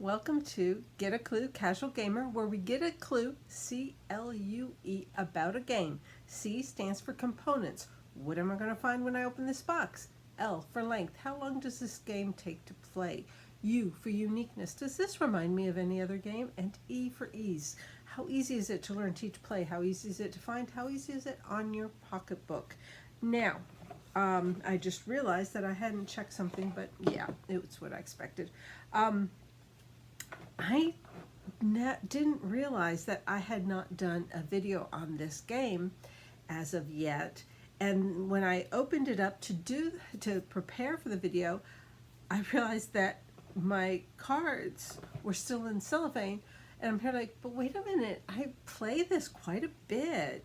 Welcome to Get a Clue Casual Gamer, where we get a clue, C-L-U-E, about a game. C stands for components. What am I going to find when I open this box? L for length. How long does this game take to play? U for uniqueness. Does this remind me of any other game? And E for ease. How easy is it to learn, teach, play? How easy is it to find? How easy is it on your pocketbook? Now, I just realized that I hadn't checked something, but yeah, it's what I expected. I didn't realize that I had not done a video on this game as of yet, and when I opened it up to prepare for the video, I realized that my cards were still in cellophane, and I'm here like, but wait a minute, I play this quite a bit.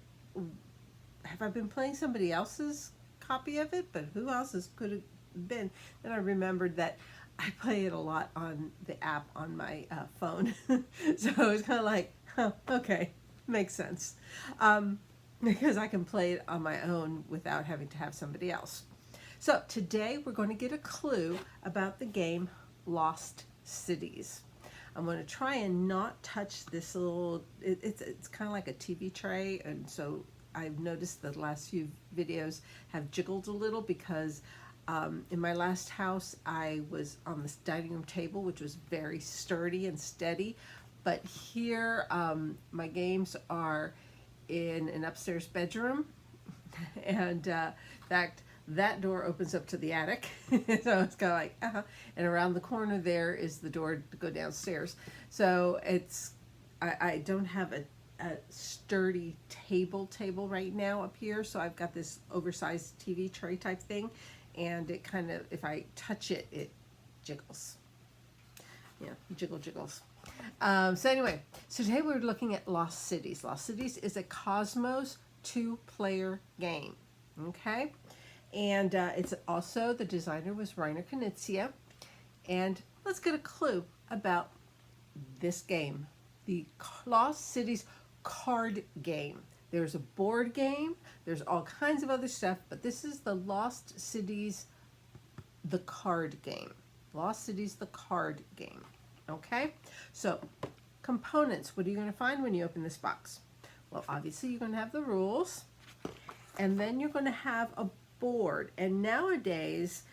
Have I been playing somebody else's copy of it? But who else's could have been? Then I remembered that I play it a lot on the app on my phone. So it was kind of like, oh, okay, makes sense. Because I can play it on my own without having to have somebody else. So today we're going to get a clue about the game Lost Cities. I'm going to try and not touch this little, it's kind of like a TV tray, and so I've noticed the last few videos have jiggled a little because in my last house, I was on this dining room table, which was very sturdy and steady. But here, my games are in an upstairs bedroom. And in fact, that door opens up to the attic. So it's kind of like, and around the corner there is the door to go downstairs. So it's, I don't have a sturdy table right now up here. So I've got this oversized TV tray type thing. And it kind of, if I touch it, it jiggles. Yeah, jiggles. So anyway, so today we're looking at Lost Cities. Lost Cities is a Cosmos 2-player game, okay? And it's also, the designer was Reiner Knizia. And let's get a clue about this game, the Lost Cities card game. There's a board game, there's all kinds of other stuff, but this is the Lost Cities, the card game. Lost Cities, the card game. Okay? So, components. What are you going to find when you open this box? Well, obviously you're going to have the rules, and then you're going to have a board. And nowadays,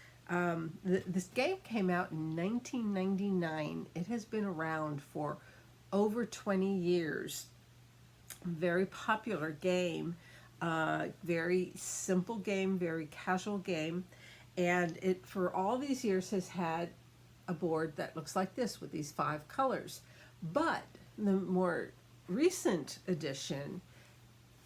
this game came out in 1999. It has been around for over 20 years. Very popular game, very simple game, very casual game, and it for all these years has had a board that looks like this with these 5 colors. But the more recent edition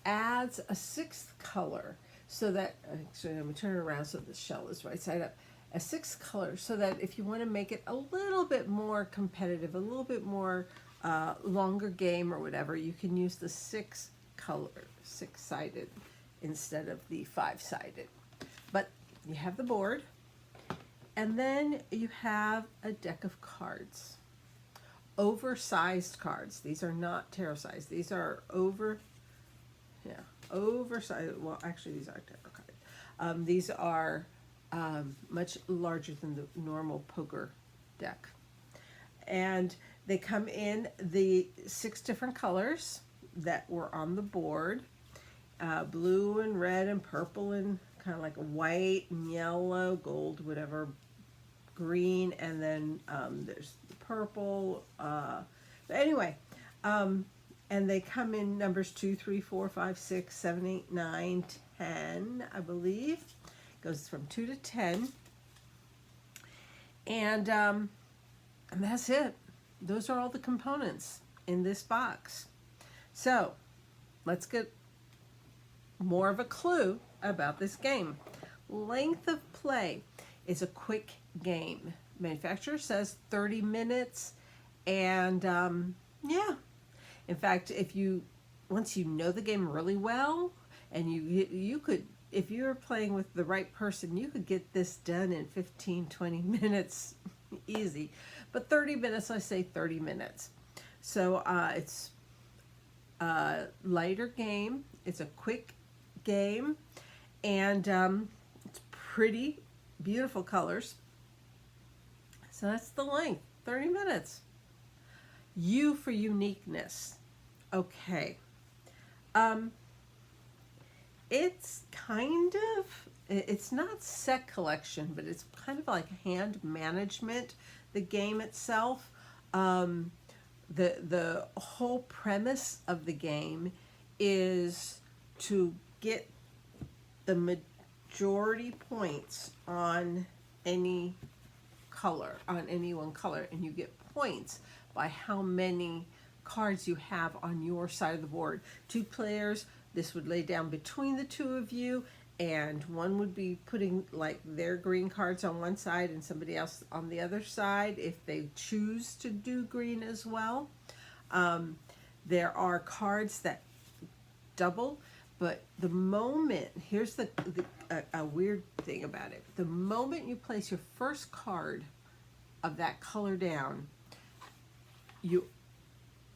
adds a 6th color, so that, actually I'm going to turn it around so the shell is right side up, a 6th color, so that if you want to make it a little bit more competitive, a little bit more longer game or whatever, you can use the 6-sided instead of the 5-sided. But you have the board, and then you have a deck of cards, oversized cards. These are not tarot size. These are oversized. Well, actually, these are tarot cards. These are much larger than the normal poker deck, and they come in the 6 different colors that were on the board. Blue and red and purple and kind of like white and yellow, gold, whatever, green, and then there's the purple. But anyway, and they come in numbers 2, 3, 4, 5, 6, 7, 8, 9, 10, I believe. Goes from 2 to 10. And that's it. Those are all the components in this box. So let's get more of a clue about this game. Length of play is a quick game. Manufacturer says 30 minutes, and yeah. In fact, once you know the game really well, and you could, if you're playing with the right person, you could get this done in 15-20 minutes easy. But 30 minutes, I say 30 minutes. So it's a lighter game. It's a quick game. And it's pretty, beautiful colors. So that's the length, 30 minutes. U for uniqueness. Okay. Um, it's kind of, it's not set collection, but it's kind of like hand management, the game itself. Um, the whole premise of the game is to get the majority points on any color, on any one color, and you get points by how many cards you have on your side of the board. Two players, this would lay down between the two of you, and one would be putting like their green cards on one side and somebody else on the other side if they choose to do green as well. There are cards that double, but the moment, here's a weird thing about it. The moment you place your first card of that color down, you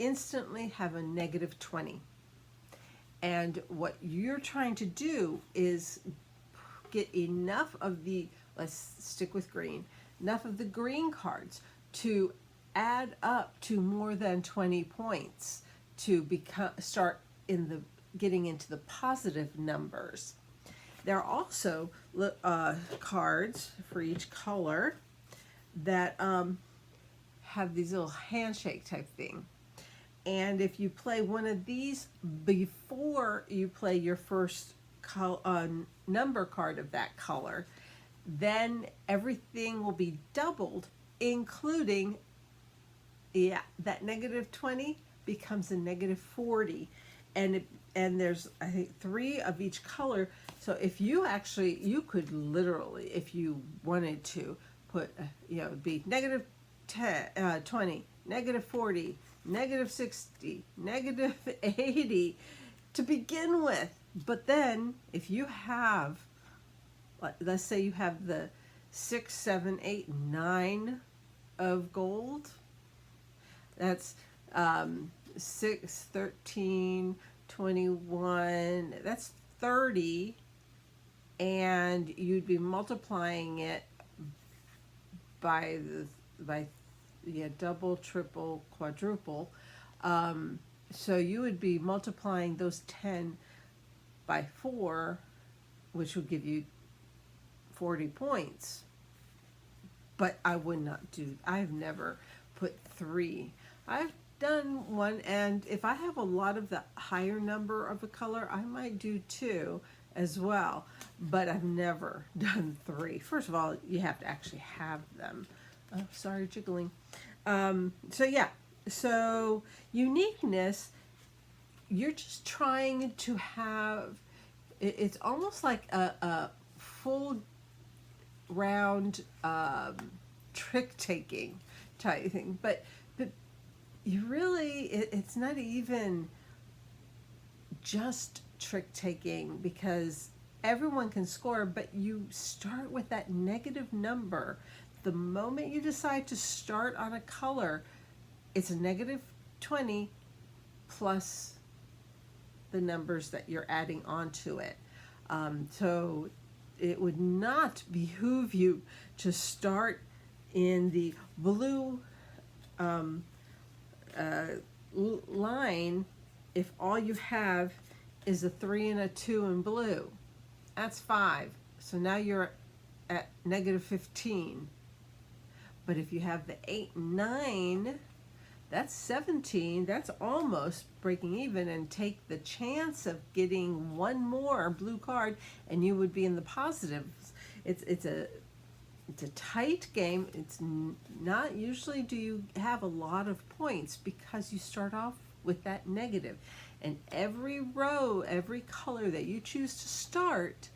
instantly have a negative 20. And what you're trying to do is get enough of the, let's stick with green, enough of the green cards to add up to more than 20 points to start in the getting into the positive numbers. There are also cards for each color that have these little handshake type thing. And if you play one of these before you play your first number card of that color, then everything will be doubled, including, that negative 20 becomes a negative 40. And there's, I think, 3 of each color. So if you actually, you could literally, if you wanted to, put, it'd be negative 20, negative 40, negative 60, negative 80 to begin with. But then if you have, let's say you have the 6, 7, 8, 9 of gold, that's 6, 13, 21, that's 30, and you'd be multiplying it by double, triple, quadruple. So you would be multiplying those 10 by 4, which would give you 40 points. But I would not do, I've never put 3. I've done 1, and if I have a lot of the higher number of a color, I might do 2 as well, but I've never done 3. First of all, you have to actually have them. Oh, sorry, jiggling. So uniqueness, you're just trying to have, it's almost like a full round trick taking type thing, but you really, it's not even just trick taking, because everyone can score, but you start with that negative number. The moment you decide to start on a color, it's a negative 20 plus the numbers that you're adding onto it. So it would not behoove you to start in the blue line if all you have is a 3 and a 2 in blue. That's 5. So now you're at negative 15. But if you have the 8 and 9, that's 17. That's almost breaking even, and take the chance of getting one more blue card and you would be in the positives. It's a tight game. It's not usually do you have a lot of points, because you start off with that negative. And every row, every color that you choose to start,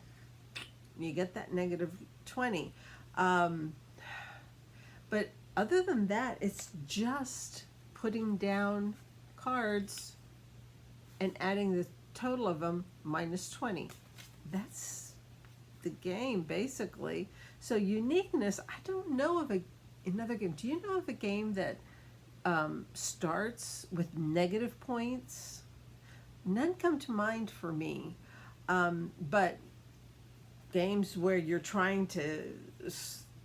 you get that negative 20. But other than that, it's just putting down cards and adding the total of them minus 20. That's the game, basically. So uniqueness, I don't know of another game. Do you know of a game that starts with negative points? None come to mind for me. But games where you're trying to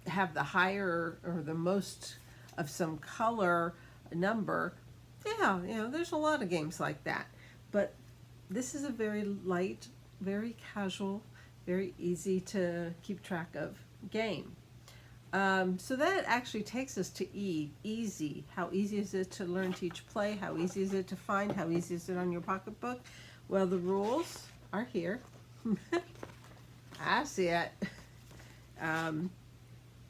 have the higher or the most of some color number, Yeah, there's a lot of games like that. But this is a very light, very casual, very easy to keep track of game. So that actually takes us to E, easy. How easy is it to learn, teach, play? How easy is it to find? How easy is it on your pocketbook? Well, the rules are here. I see it. A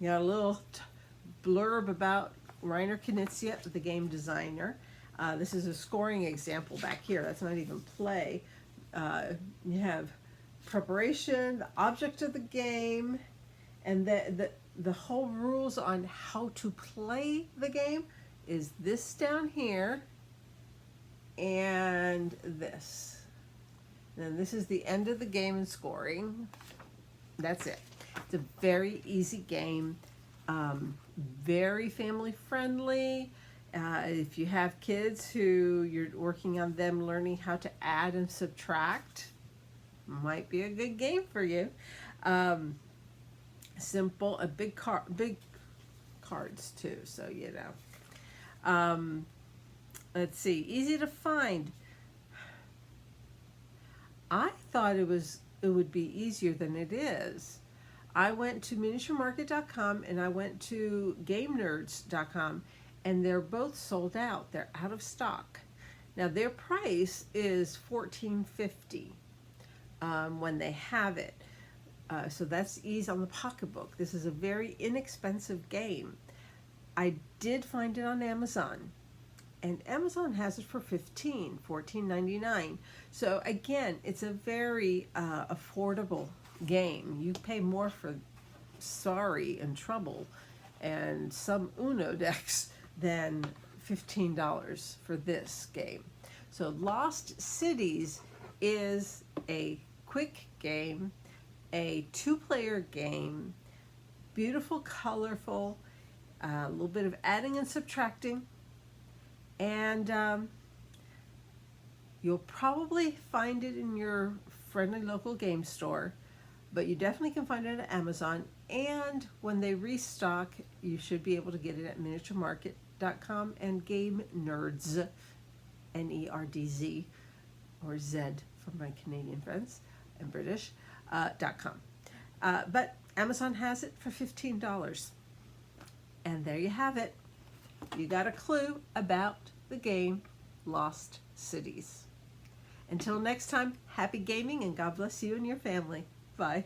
little blurb about Reiner Knizia, the game designer. This is a scoring example back here. That's not even play. You have preparation, the object of the game, and the whole rules on how to play the game is this down here and this. And then this is the end of the game and scoring. That's it. It's a very easy game, very family friendly. If you have kids who you're working on them learning how to add and subtract, might be a good game for you. Simple, big cards too, so let's see, easy to find. I thought it would be easier than it is. I went to miniaturemarket.com and I went to gamenerds.com, and they're both sold out. They're out of stock. Now their price is $14.50 when they have it. So that's ease on the pocketbook. This is a very inexpensive game. I did find it on Amazon, and Amazon has it for $14.99. So again, it's a very affordable game. You pay more for Sorry and Trouble and some Uno decks than $15 for this game. So Lost Cities is a quick game, a two-player game, beautiful, colorful, a little bit of adding and subtracting, and you'll probably find it in your friendly local game store, but you definitely can find it at Amazon, and when they restock, you should be able to get it at miniaturemarket.com and Game Nerds, N-E-R-D-Z, or Z for my Canadian friends and British, .com. But Amazon has it for $15. And there you have it. You got a clue about the game Lost Cities. Until next time, happy gaming and God bless you and your family. Bye.